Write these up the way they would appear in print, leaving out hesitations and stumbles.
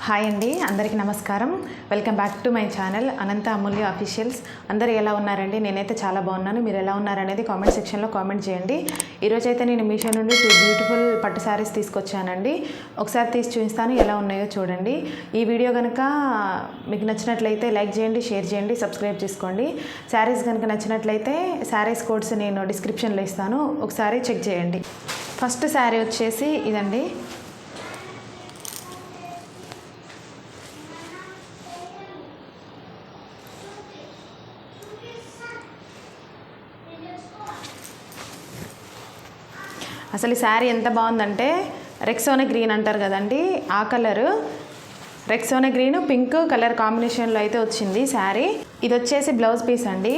Hi అండి, అందరికీ నమస్కారం. Welcome back to my channel Anantha Amulya officials. అందరూ ఎలా ఉన్నారండి? నేనైతే చాలా బాగున్నాను. మీరు ఎలా ఉన్నారనేది కామెంట్ సెక్షన్లో కామెంట్ చేయండి. ఈరోజైతే నేను మీషో నుండి 2 బ్యూటిఫుల్ పట్టు శారీస్ తీసుకొచ్చానండి. ఒకసారి తీసి చూపిస్తాను, ఎలా ఉన్నాయో చూడండి. ఈ వీడియో కనుక మీకు నచ్చినట్లయితే లైక్ చేయండి, షేర్ చేయండి, సబ్స్క్రైబ్ చేసుకోండి. శారీస్ కనుక నచ్చినట్లయితే శారీస్ కోడ్స్ నేను డిస్క్రిప్షన్లో ఇస్తాను, ఒకసారి చెక్ చేయండి. ఫస్ట్ శారీ వచ్చేసి ఇదండి. అసలు ఈ శారీ ఎంత బాగుందంటే రెక్సోనా గ్రీన్ అంటారు కదండి, ఆ colour Rexona green pink colour కాంబినేషన్లో అయితే వచ్చింది శారీ. ఇది వచ్చేసి బ్లౌజ్ పీస్ అండి.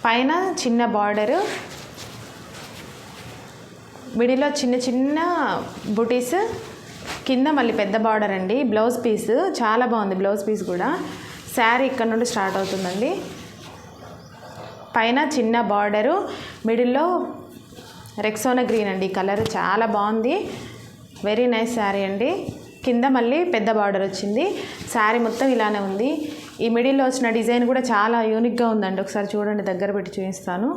పైన చిన్న బార్డరు, మిడిల్లో చిన్న చిన్న బుటీస్, కింద మళ్ళీ పెద్ద బార్డర్ అండి. బ్లౌజ్ పీస్ చాలా బాగుంది. బ్లౌజ్ పీస్ కూడా శారీ ఇక్కడ నుండి స్టార్ట్ అవుతుందండి. పైన చిన్న బార్డరు, మిడిల్లో రెక్సోనా గ్రీన్ అండి. కలర్ చాలా బాగుంది, వెరీ నైస్ శారీ అండి. కింద మళ్ళీ పెద్ద బార్డర్ వచ్చింది. శారీ మొత్తం ఇలానే ఉంది. ఈ మిడిల్లో వచ్చిన డిజైన్ కూడా చాలా యూనిక్గా ఉందండి. ఒకసారి చూడండి, దగ్గర పెట్టి చూపిస్తాను.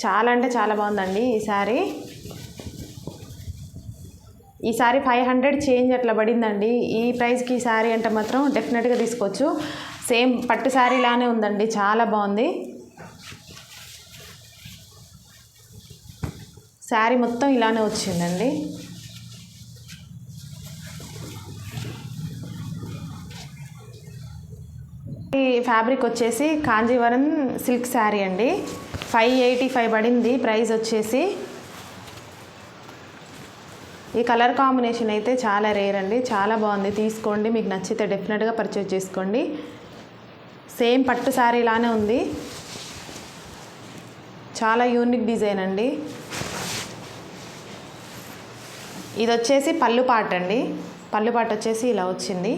చాలా అంటే చాలా బాగుందండి ఈ శారీ. ఈ శారీ 500 చేంజ్ అట్లా పడిందండి. ఈ ప్రైస్కి ఈ శారీ అంటే మాత్రం డెఫినెట్గా తీసుకోవచ్చు. సేమ్ పట్టు శారీ లానే ఉందండి, చాలా బాగుంది. శారీ మొత్తం ఇలానే వచ్చిందండి. ఈ ఫ్యాబ్రిక్ వచ్చేసి కాంజీవరం సిల్క్ శారీ అండి. 585 పడింది ప్రైస్ వచ్చేసి. ఈ కలర్ కాంబినేషన్ అయితే చాలా రేర్ అండి, చాలా బాగుంది. తీసుకోండి, మీకు నచ్చితే డెఫినెట్గా పర్చేజ్ చేసుకోండి. సేమ్ పట్టు శారీ లానే ఉంది, చాలా యూనిక్ డిజైన్ అండి. ఇది వచ్చేసి పళ్ళు పాట అండి. పళ్ళు పాట వచ్చేసి ఇలా వచ్చింది.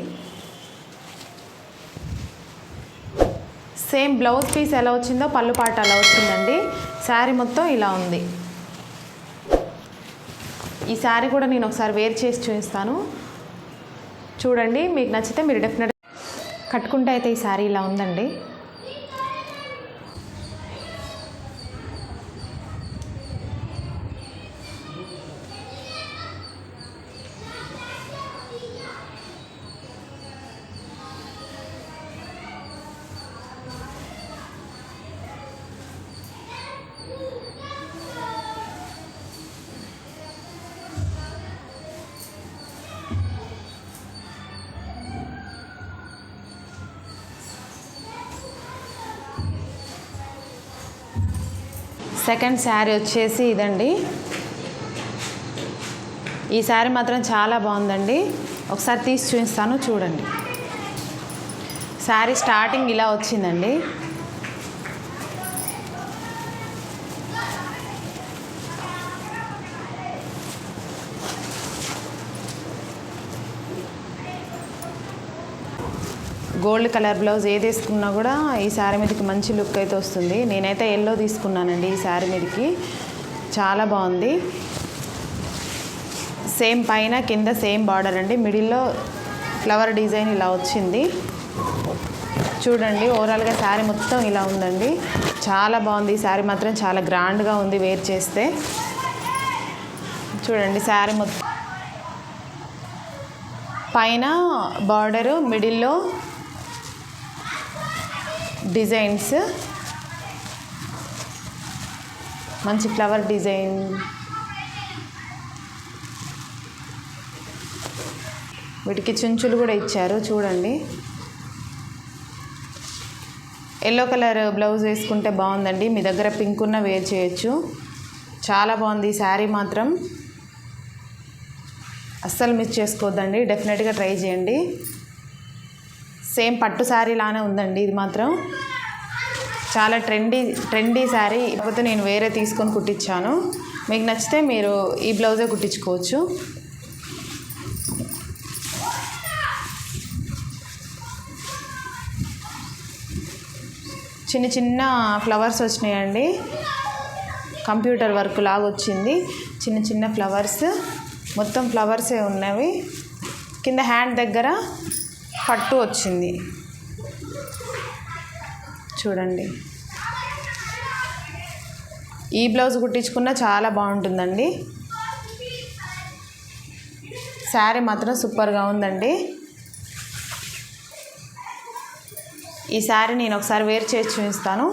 సేమ్ బ్లౌజ్ పీస్ ఎలా వచ్చిందో పళ్ళు పాట అలా వచ్చిందండి. శారీ మొత్తం ఇలా ఉంది. ఈ శారీ కూడా నేను ఒకసారి వేర్ చేసి చూపిస్తాను, చూడండి. మీకు నచ్చితే మీరు డెఫినెట్గా కట్టుకుంటే అయితే ఈ శారీ ఇలా ఉందండి. సెకండ్ శారీ వచ్చేసి ఇదండి. ఈ శారీ మాత్రం చాలా బాగుందండి. ఒకసారి తీసి చూపిస్తాను, చూడండి. శారీ స్టార్టింగ్ ఇలా వచ్చిందండి. గోల్డ్ కలర్ బ్లౌజ్ ఏది వేసుకున్నా కూడా ఈ శారీ మీదకి మంచి లుక్ అయితే వస్తుంది. నేనైతే ఎల్లో తీసుకున్నానండి ఈ శారీ మీదకి, చాలా బాగుంది. సేమ్ పైన కింద సేమ్ బార్డర్ అండి. మిడిల్లో ఫ్లవర్ డిజైన్ ఇలా వచ్చింది. చూడండి, ఓవరాల్గా శారీ మొత్తం ఇలా ఉందండి, చాలా బాగుంది. ఈ శారీ మాత్రం చాలా గ్రాండ్గా ఉంది వేర్ చేస్తే. చూడండి, శారీ మొత్తం పైన బార్డరు, మిడిల్లో డిజైన్స్, మంచి ఫ్లవర్ డిజైన్. వీటికి చుంచులు కూడా ఇచ్చారు, చూడండి. ఎల్లో కలర్ బ్లౌజ్ వేసుకుంటే బాగుందండి. మీ దగ్గర పింక్ ఉన్న వేర్ చేయొచ్చు, చాలా బాగుంది. ఈ శారీ మాత్రం అస్సలు మిస్ చేసుకోవద్దండి, డెఫినెట్గా ట్రై చేయండి. సేమ్ పట్టు శారీ లానే ఉందండి. ఇది మాత్రం చాలా ట్రెండీ శారీ. కాకపోతే నేను వేరే తీసుకొని కుట్టించాను. మీకు నచ్చితే మీరు ఈ బ్లౌజే కుట్టించుకోవచ్చు. చిన్న చిన్న ఫ్లవర్స్ వచ్చినాయండి. కంప్యూటర్ వర్క్ లాగా వచ్చింది. చిన్న చిన్న ఫ్లవర్స్ మొత్తం ఫ్లవర్సే ఉన్నవి. కింద హ్యాండ్ దగ్గర పట్టు వచ్చింది చూడండి. ఈ బ్లౌజ్ కుట్టించుకున్న చాలా బాగుంటుందండి. శారీ మాత్రం సూపర్గా ఉందండి. ఈ శారీ నేను ఒకసారి వేర్ చేసి చూపిస్తాను.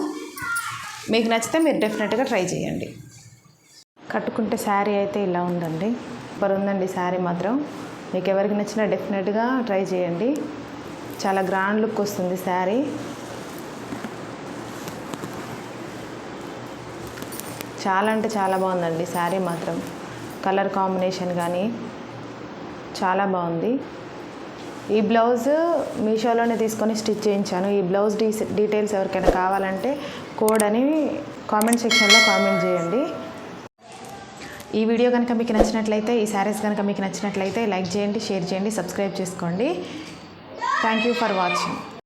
మీకు నచ్చితే మీరు డెఫినెట్గా ట్రై చేయండి. కట్టుకుంటే శారీ అయితే ఇలా ఉందండి. సూపర్ ఉందండి శారీ మాత్రం. మీకు ఎవరికి నచ్చినా డెఫినెట్గా ట్రై చేయండి. చాలా గ్రాండ్ లుక్ వస్తుంది శారీ. చాలా అంటే చాలా బాగుందండి శారీ మాత్రం. కలర్ కాంబినేషన్ కానీ చాలా బాగుంది. ఈ బ్లౌజ్ మీషోలోనే తీసుకొని స్టిచ్ చేయించాను. ఈ బ్లౌజ్ డీటెయిల్స్ ఎవరికైనా కావాలంటే కోడ్ అని కామెంట్ సెక్షన్లో కామెంట్ చేయండి. ఈ వీడియో కనుక మీకు నచ్చినట్లయితే, ఈ శారీస్ కనుక మీకు నచ్చినట్లయితే లైక్ చేయండి, షేర్ చేయండి, సబ్స్క్రైబ్ చేసుకోండి. Thank you for watching.